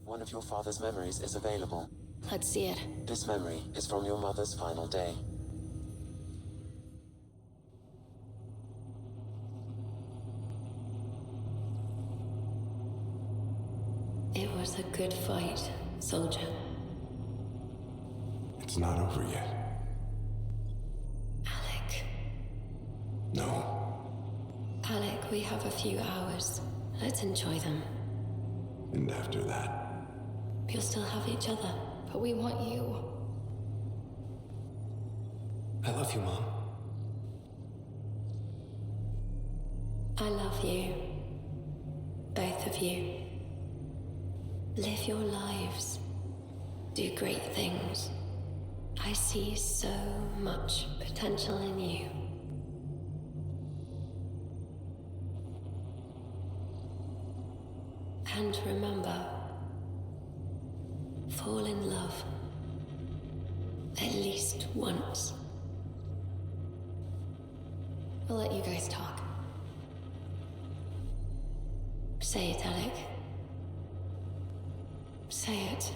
one of your father's memories is available. Let's see it. This memory is from your mother's final day. It was a good fight, soldier. It's not over yet. Alec. No. Alec, we have a few hours. Let's enjoy them. And after that, We'll still have each other, but we want you. I love you, Mom. I love you. Both of you. Live your lives. Do great things. I see so much potential in you. And remember, fall in love. At least once. I'll let you guys talk. Say it, Alec. Say it.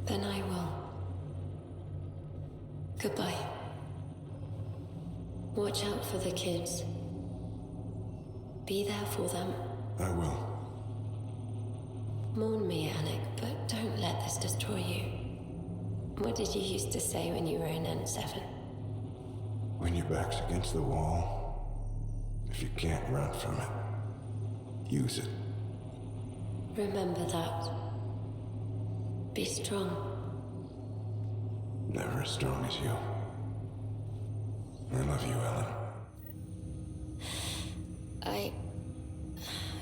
Then I will. Goodbye. Watch out for the kids. Be there for them. I will. Mourn me, Alec, but don't let this destroy you. What did you used to say when you were in N7? When your back's against the wall, if you can't run from it, use it. Remember that. Be strong. Never as strong as you. I love you, Ellen. I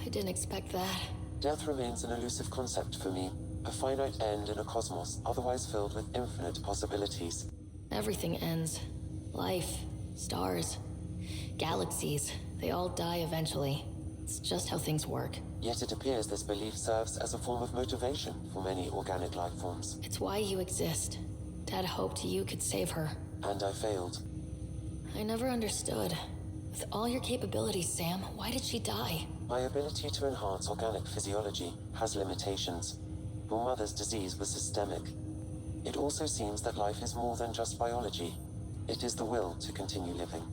didn't expect that. Death remains an elusive concept for me, a finite end in a cosmos otherwise filled with infinite possibilities. Everything ends. Life, stars, galaxies, they all die eventually. It's just how things work. Yet it appears this belief serves as a form of motivation for many organic life forms. It's why you exist. Dad hoped you could save her. And I failed. I never understood. With all your capabilities, Sam, why did she die? My ability to enhance organic physiology has limitations. Your mother's disease was systemic. It also seems that life is more than just biology. It is the will to continue living.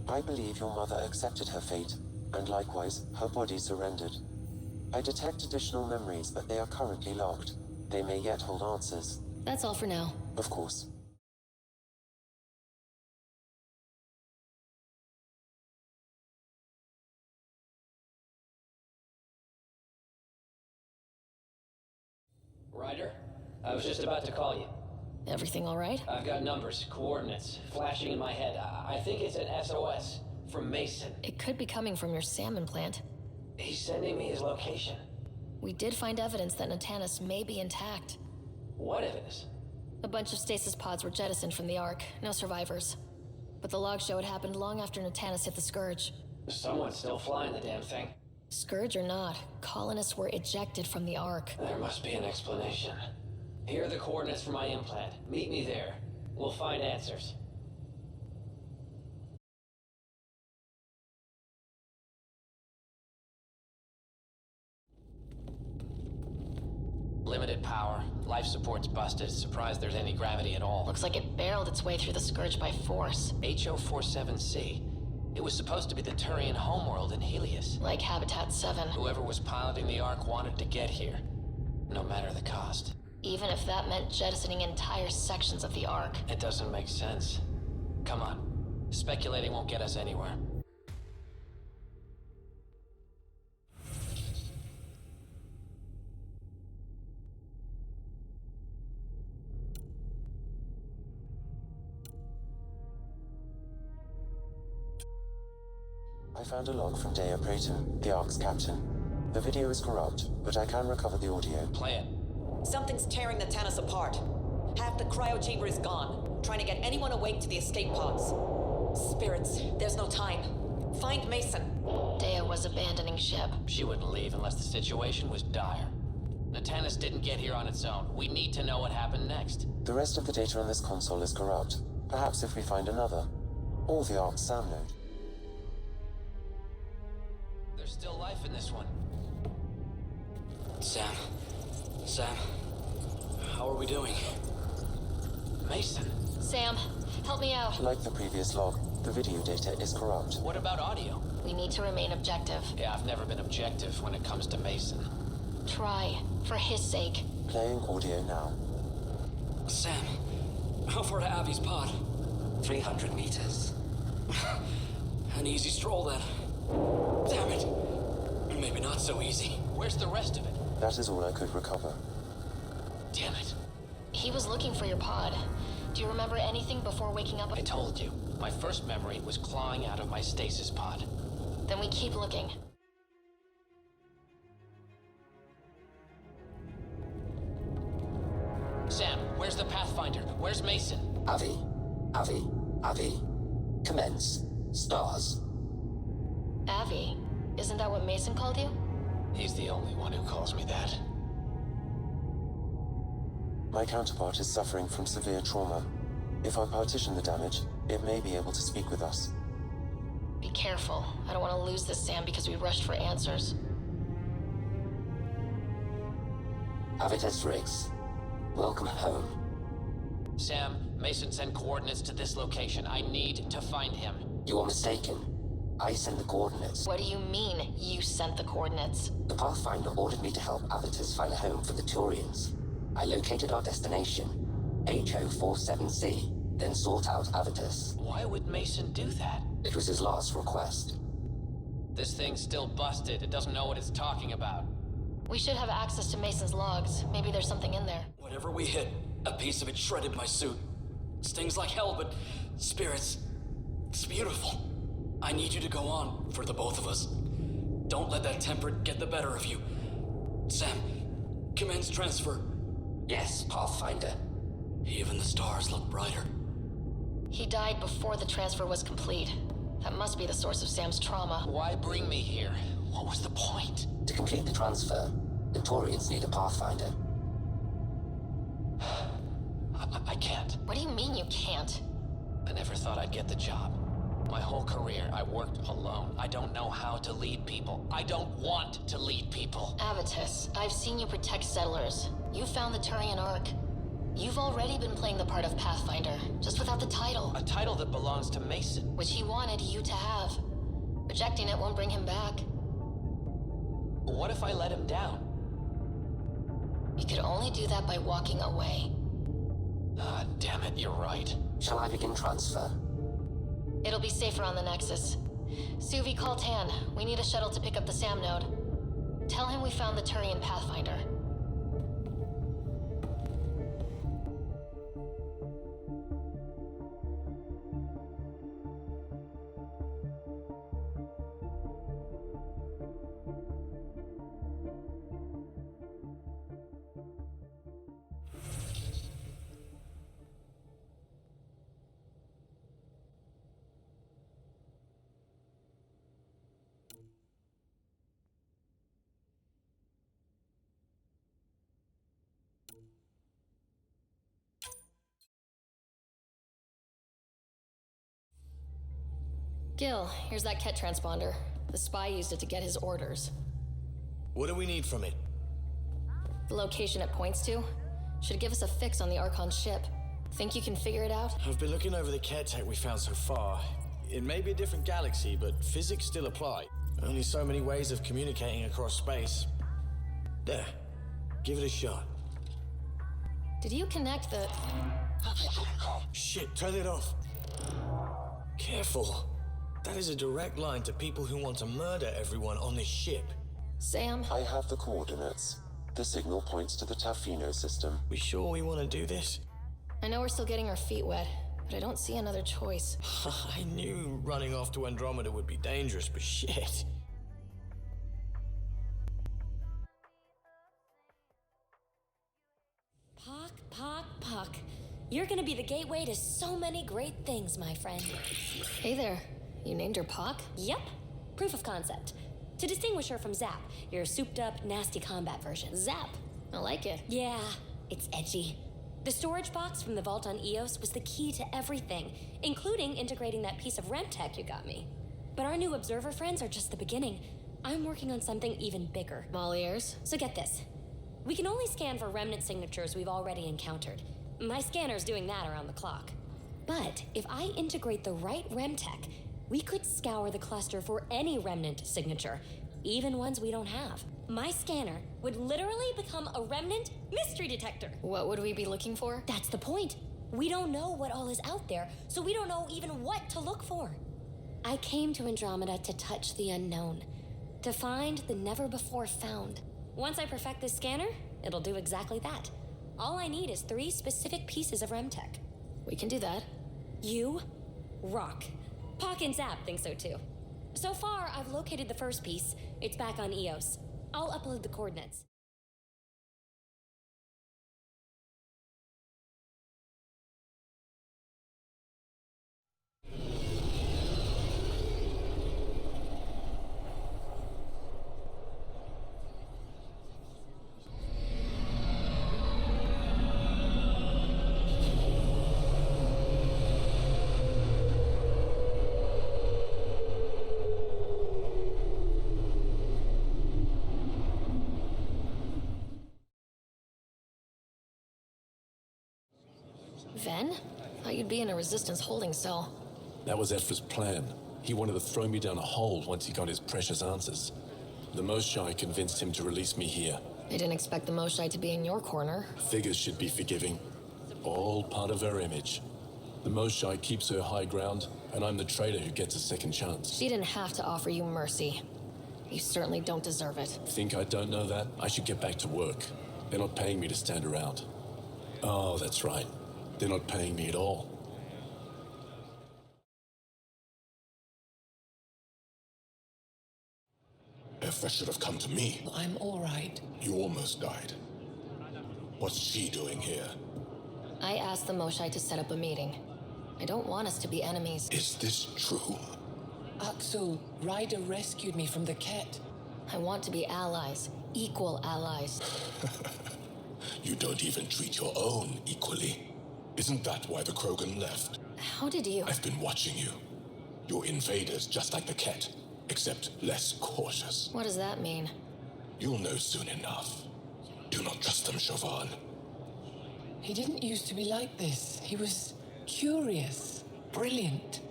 I believe your mother accepted her fate, and likewise, her body surrendered. I detect additional memories, but they are currently locked. They may yet hold answers. That's all for now. Of course. Ryder, I was just about to call you. Everything all right? I've got numbers, coordinates, flashing in my head. I think it's an SOS from Mason. It could be coming from your salmon plant. He's sending me his location. We did find evidence that Natanus may be intact. What evidence? A bunch of stasis pods were jettisoned from the Ark. No survivors. But the logs show it happened long after Natanus hit the Scourge. Someone's still flying the damn thing. Scourge or not, colonists were ejected from the Ark. There must be an explanation. Here are the coordinates for my implant. Meet me there. We'll find answers. Limited power. Life support's busted. Surprised there's any gravity at all. Looks like it barreled its way through the Scourge by force. HO47C. It was supposed to be the Turian homeworld in Helios. Like Habitat 7. Whoever was piloting the Ark wanted to get here, no matter the cost. Even if that meant jettisoning entire sections of the Ark. It doesn't make sense. Come on. Speculating won't get us anywhere. I found a log from Dea Praetor, the Ark's captain. The video is corrupt, but I can recover the audio. Play it. Something's tearing the Natanus apart. Half the cryo chamber is gone. Trying to get anyone awake to the escape pods. Spirits, there's no time. Find Mason. Dea was abandoning ship. She wouldn't leave unless the situation was dire. Natanus didn't get here on its own. We need to know what happened next. The rest of the data on this console is corrupt. Perhaps if we find another. Or the Ark's SAM node. There's still life in this one. Sam, how are we doing? Mason, Sam, help me out. Like the previous log, the video data is corrupt. what about audio? We need to remain objective. Yeah, I've never been objective when it comes to Mason. Try, for his sake. Playing audio now. Sam, how far to Avi's pod? 300 meters. An easy stroll then. Damn it. Maybe not so easy. Where's the rest of it? That is all I could recover. Damn it. He was looking for your pod. Do you remember anything before waking up? I told you. My first memory was clawing out of my stasis pod. Then we keep looking. Sam, where's the Pathfinder? Where's Mason? Avi. Commence. Stars. Avi, isn't that what Mason called you? He's the only one who calls me that. My counterpart is suffering from severe trauma. If I partition the damage, it may be able to speak with us. Be careful. I don't want to lose this Sam because we rushed for answers. Avitus Riggs. Welcome home. Sam, Mason sent coordinates to this location. I need to find him. You are mistaken. I send the coordinates. What do you mean, you sent the coordinates? The Pathfinder ordered me to help Avitus find a home for the Turians. I located our destination, HO47C, then sought out Avitus. Why would Mason do that? It was his last request. This thing's still busted. It doesn't know what it's talking about. We should have access to Mason's logs. Maybe there's something in there. Whatever we hit, a piece of it shredded my suit. Stings like hell, but spirits, it's beautiful. I need you to go on, for the both of us. Don't let that temper get the better of you. Sam, commence transfer. Yes, Pathfinder. Even the stars look brighter. He died before the transfer was complete. That must be the source of Sam's trauma. Why bring me here? What was the point? To complete the transfer, the Turians need a Pathfinder. I can't. What do you mean you can't? I never thought I'd get the job. My whole career, I worked alone. I don't know how to lead people. I don't want to lead people. Avitus, I've seen you protect settlers. You found the Turian Ark. You've already been playing the part of Pathfinder, just without the title, A title that belongs to Mason. which he wanted you to have. Rejecting it won't bring him back. What if I let him down? You could only do that by walking away. Ah, damn it, you're right. Shall I begin transfer? It'll be safer on the Nexus. Suvi, call Tan. We need a shuttle to pick up the Sam node. Tell him we found the Turian Pathfinder. Gil, here's that Ket transponder. The spy used it to get his orders. What do we need from it? The location it points to should give us a fix on the Archon's ship. Think you can figure it out? I've been looking over the care tech we found so far. It may be a different galaxy, but physics still apply. Only so many ways of communicating across space. There. Give it a shot. Did you connect the... Shit, turn it off. Careful. That is a direct line to people who want to murder everyone on this ship. Sam? I have the coordinates. The signal points to the Tafino system. We sure we want to do this? I know we're still getting our feet wet, but I don't see another choice. I knew running off to Andromeda would be dangerous, but shit. Puck. You're gonna be the gateway to so many great things, my friend. Hey there. You named her Pock? Yep. Proof of concept. To distinguish her from Zap, your souped-up, nasty combat version. Zap. I like it. Yeah, it's edgy. The storage box from the vault on Eos was the key to everything, including integrating that piece of REM tech you got me. But our new observer friends are just the beginning. I'm working on something even bigger. I'm all ears. So get this. We can only scan for remnant signatures we've already encountered. My scanner's doing that around the clock. But if I integrate the right remtech, we could scour the cluster for any remnant signature, even ones we don't have. My scanner would literally become a remnant mystery detector. What would we be looking for? That's the point. We don't know what all is out there, so we don't know even what to look for. I came to Andromeda to touch the unknown, to find the never-before-found. Once I perfect this scanner, it'll do exactly that. All I need is 3 specific pieces of remtech. We can do that. You rock. Pock and Zap think so too. So far, I've located the first piece. It's back on EOS. I'll upload the coordinates. Ven? Thought you'd be in a resistance holding cell. That was Ephra's plan. He wanted to throw me down a hole once he got his precious answers. The Moshae convinced him to release me here. I didn't expect the Moshae to be in your corner. Figures should be forgiving. All part of her image. The Moshae keeps her high ground, and I'm the traitor who gets a second chance. She didn't have to offer you mercy. You certainly don't deserve it. Think I don't know that? I should get back to work. They're not paying me to stand around. Oh, that's right. They're not paying me at all. Ephra should have come to me. I'm all right. You almost died. What's she doing here? I asked the Moshae to set up a meeting. I don't want us to be enemies. Is this true? Axel, Ryder rescued me from the Ket. I want to be allies. Equal allies. You don't even treat your own equally. Isn't that why the Krogan left? How did you... I've been watching you. You're invaders just like the Ket, except less cautious. What does that mean? You'll know soon enough. Do not trust them, Chauvin. He didn't used to be like this. He was curious, brilliant.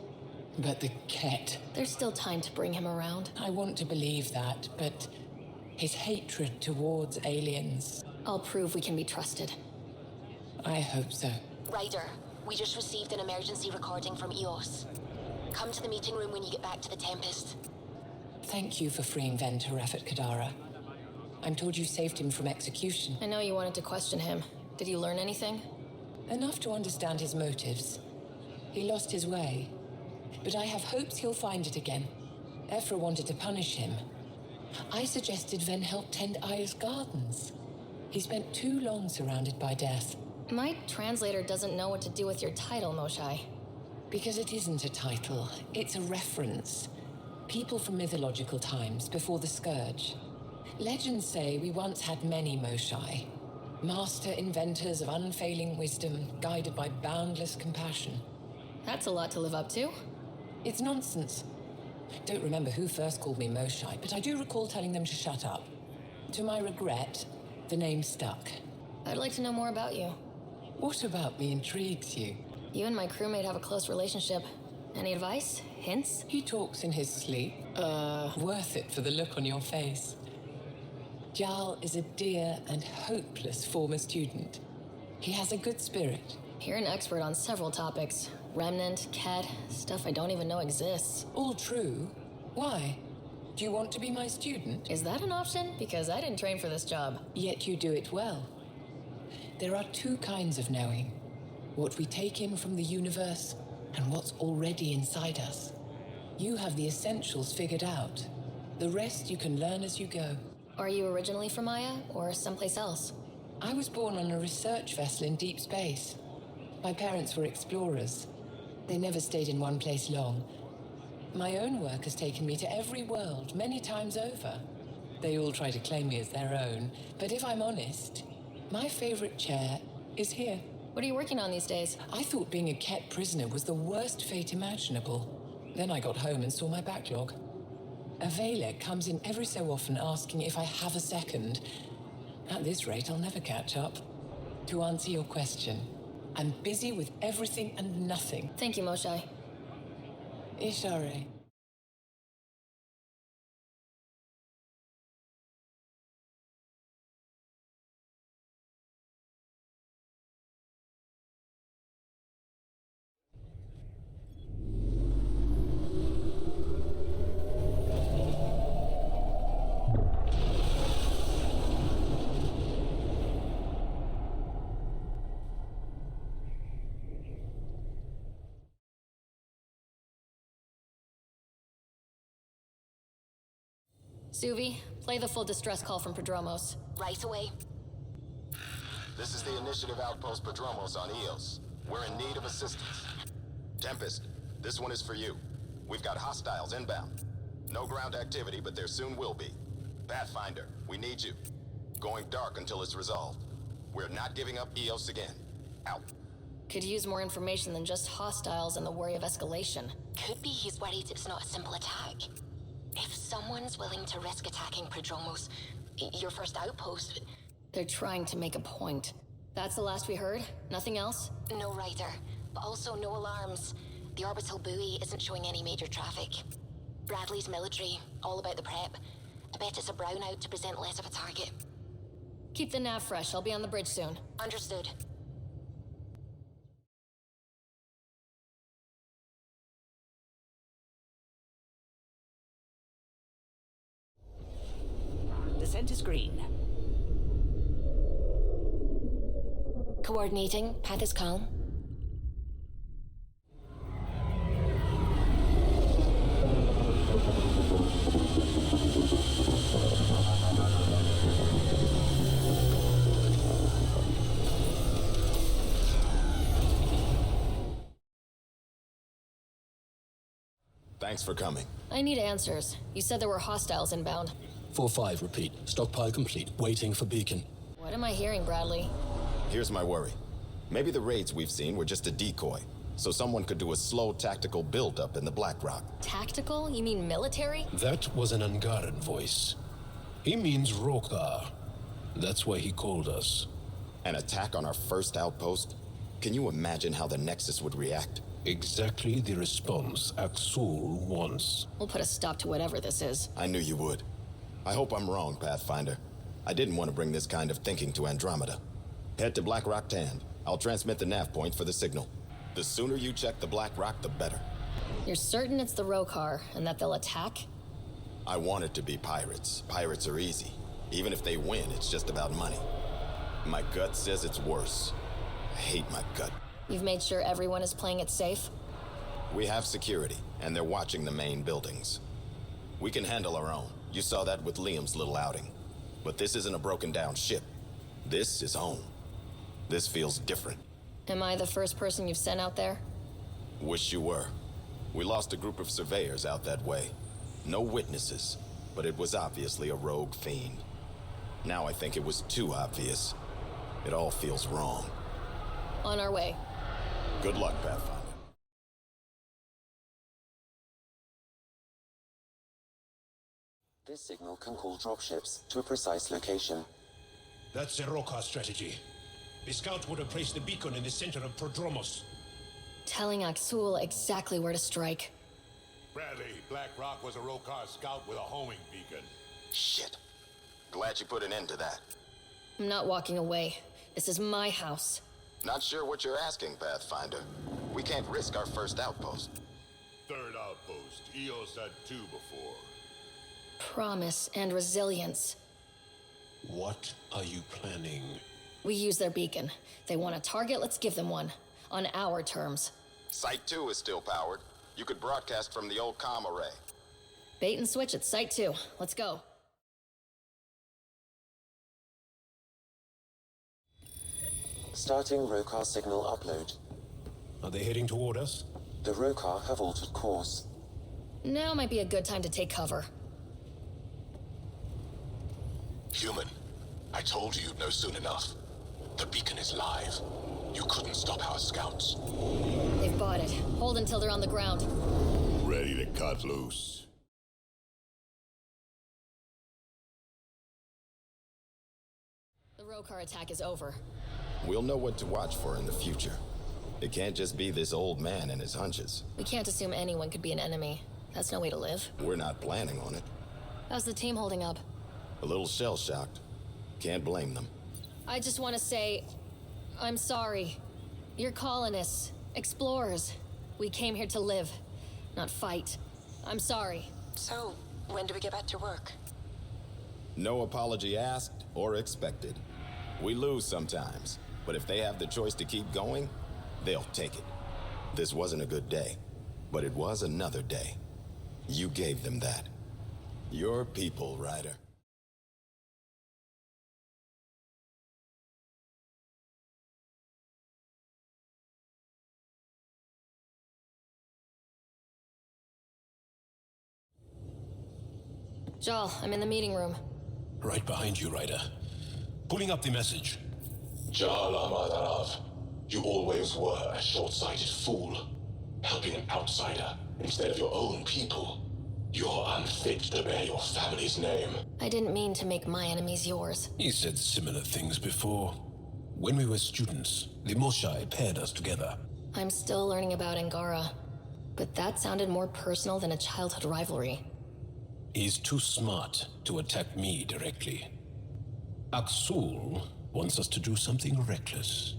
But the Ket... There's still time to bring him around. I want to believe that, but his hatred towards aliens... I'll prove we can be trusted. I hope so. Ryder, we just received an emergency recording from EOS. Come to the meeting room when you get back to the Tempest. Thank you for freeing Ven Teref at Kadara. I'm told you saved him from execution. I know you wanted to question him. Did you learn anything? Enough to understand his motives. He lost his way. But I have hopes he'll find it again. Ephra wanted to punish him. I suggested Ven help tend Aya's gardens. He spent too long surrounded by death. My translator doesn't know what to do with your title, Moshae. Because it isn't a title, it's a reference. People from mythological times, before the Scourge. Legends say we once had many Moshae. Master inventors of unfailing wisdom, guided by boundless compassion. That's a lot to live up to. It's nonsense. Don't remember who first called me Moshae, but I do recall telling them to shut up. To my regret, the name stuck. I'd like to know more about you. What about me intrigues you? You and my crewmate have a close relationship. Any advice? Hints? He talks in his sleep. Worth it for the look on your face. Jal is a dear and hopeless former student. He has a good spirit. You're an expert on several topics. Remnant, Ket, stuff I don't even know exists. All true. Why? Do you want to be my student? Is that an option? Because I didn't train for this job. Yet you do it well. There are 2 kinds of knowing. What we take in from the universe, and what's already inside us. You have the essentials figured out. The rest you can learn as you go. Are you originally from Maya, or someplace else? I was born on a research vessel in deep space. My parents were explorers. They never stayed in one place long. My own work has taken me to every world, many times over. They all try to claim me as their own, but if I'm honest, my favorite chair is here. What are you working on these days? I thought being a Ket prisoner was the worst fate imaginable. Then I got home and saw my backlog. A Valek comes in every so often asking if I have a second. At this rate, I'll never catch up. To answer your question, I'm busy with everything and nothing. Thank you, Moshe. Ishare. Suvi, play the full distress call from Prodromos. Right away. This is the Initiative Outpost Prodromos on Eos. We're in need of assistance. Tempest, this one is for you. We've got hostiles inbound. No ground activity, but there soon will be. Pathfinder, we need you. Going dark until it's resolved. We're not giving up Eos again. Out. Could use more information than just hostiles and the worry of escalation. Could be he's worried it's not a simple attack. If someone's willing to risk attacking Prodromos, your first outpost... They're trying to make a point. That's the last we heard? Nothing else? No rider, but also no alarms. The orbital buoy isn't showing any major traffic. Bradley's military, all about the prep. I bet it's a brownout to present less of a target. Keep the nav fresh. I'll be on the bridge soon. Understood. Descent is green. Coordinating. Path is calm. Thanks for coming. I need answers. You said there were hostiles inbound. 4-5, repeat. Stockpile complete. Waiting for beacon. What am I hearing, Bradley? Here's my worry. Maybe the raids we've seen were just a decoy, so someone could do a slow tactical build-up in the Black Rock. Tactical? You mean military? That was an Angaran voice. He means Rokar. That's why he called us. An attack on our first outpost? Can you imagine how the Nexus would react? Exactly the response Axul wants. We'll put a stop to whatever this is. I knew you would. I hope I'm wrong, Pathfinder. I didn't want to bring this kind of thinking to Andromeda. Head to Black Rock Tand. I'll transmit the nav point for the signal. The sooner you check the Black Rock, the better. You're certain it's the Rokar and that they'll attack? I want it to be pirates. Pirates are easy. Even if they win, it's just about money. My gut says it's worse. I hate my gut. You've made sure everyone is playing it safe? We have security, and they're watching the main buildings. We can handle our own. You saw that with Liam's little outing. But this isn't a broken-down ship. This is home. This feels different. Am I the first person you've sent out there? Wish you were. We lost a group of surveyors out that way. No witnesses, but it was obviously a rogue fiend. Now I think it was too obvious. It all feels wrong. On our way. Good luck, Pathfinder. This signal can call dropships to a precise location. That's the Rokar strategy. The scout would have placed the beacon in the center of Prodromos. Telling Axul exactly where to strike. Bradley, Black Rock was a Rokar scout with a homing beacon. Shit. Glad you put an end to that. I'm not walking away. This is my house. Not sure what you're asking, Pathfinder. We can't risk our first outpost. Third outpost. Eos had 2 before. Promise and resilience. What are you planning? We use their beacon. They want a target, let's give them one. On our terms. Site 2 is still powered. You could broadcast from the old comm array. Bait and switch at Site 2. Let's go. Starting Rokar signal upload. Are they heading toward us? The Rokar have altered course. Now might be a good time to take cover. Human, I told you you'd know soon enough. The beacon is live. You couldn't stop our scouts. They've bought it. Hold until they're on the ground. Ready to cut loose. Rokar attack is over. We'll know what to watch for in the future. It can't just be this old man and his hunches. We can't assume anyone could be an enemy. That's no way to live. We're not planning on it. How's the team holding up? A little shell-shocked. Can't blame them. I just want to say, I'm sorry. You're colonists, explorers. We came here to live, not fight. I'm sorry. So, when do we get back to work? No apology asked or expected. We lose sometimes, but if they have the choice to keep going, they'll take it. This wasn't a good day, but it was another day. You gave them that. Your people, Ryder. Jal, I'm in the meeting room. Right behind you, Ryder. Pulling up the message. Jal-Amadarav, you always were a short-sighted fool. Helping an outsider instead of your own people. You're unfit to bear your family's name. I didn't mean to make my enemies yours. He said similar things before. When we were students, the Moshai paired us together. I'm still learning about Angara, but that sounded more personal than a childhood rivalry. He's too smart to attack me directly. Aksul wants us to do something reckless.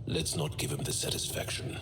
Let's not give him the satisfaction.